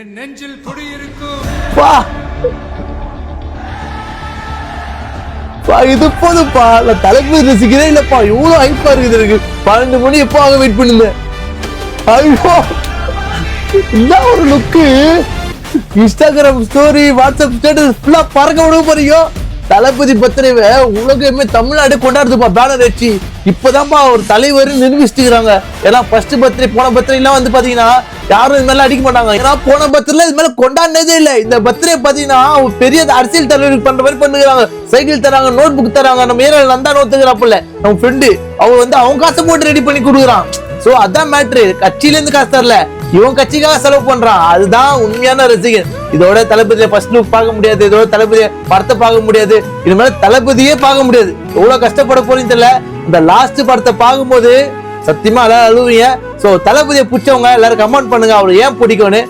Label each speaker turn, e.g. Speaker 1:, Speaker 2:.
Speaker 1: என் நெஞ்சில் குடியிருக்கும்
Speaker 2: இது போதுப்பா. நான் தலைப்பு ரசிக்கிறேன் இல்லப்பா. எவ்வளவு ஹைப்பா இருக்குது எனக்கு. 12 மணி எப்போ ஆக வெயிட் பண்ணுங்க. ஐயோ என்ன ஒரு லுக்கு. இன்ஸ்டாகிராம் ஸ்டோரி, வாட்ஸ்அப் ஸ்டேட்டஸ் ஃபுல்லா பறக்க விட போறீங்க. தளபதி பர்த்டேவை உலகமே தமிழ்நாடு கொண்டாடுதுப்பா பேனர் வச்சு. இப்பதான்ப்பா ஒரு தலைவர் நிரூபிச்சுக்கிறாங்க. ஏன்னா ஃபர்ஸ்ட் பர்த்டே போன பர்த்டே எல்லாம் வந்து பாத்தீங்கன்னா யாரும் இது மேல அடிக்க மாட்டாங்க. ஏன்னா போன பர்த்டேல இது மேல கொண்டாடினதே இல்லை. இந்த பர்த்டே பாத்தீங்கன்னா பெரிய அரசியல் தலைவர் பண்ற மாதிரி பண்ணுறாங்க. சைக்கிள் தராங்க, நோட் புக் தராங்க. நம்ம ஏரியா நந்தா நோத்துக்கிறாப்புல நம்ம ஃப்ரெண்டு அவர் வந்து அவங்க காசை போட்டு ரெடி பண்ணி கொடுக்குறான். சோ அதான் மேட்ரு. கட்சியில இருந்து காசு தரல, இவன் கட்சிக்காக செலவு பண்றான். அதுதான் உண்மையான ரசிகன். இதோட தளபதியை ஃபர்ஸ்ட் லுக் பார்க்க முடியாது, இதோட தளபதியை படத்தை பார்க்க முடியாது, இது மேல தளபதியே பார்க்க முடியாது. எவ்வளவு கஷ்டப்பட போறீங்க தெரியல. இந்த லாஸ்ட் படத்தை பார்க்கும்போது சத்தியமா எல்லாரும் அழுவீங்க. சோ தளபதியை பிடிச்சவங்க எல்லாரும் கமெண்ட் பண்ணுங்க, அவரு ஏன் பிடிக்கும்னு.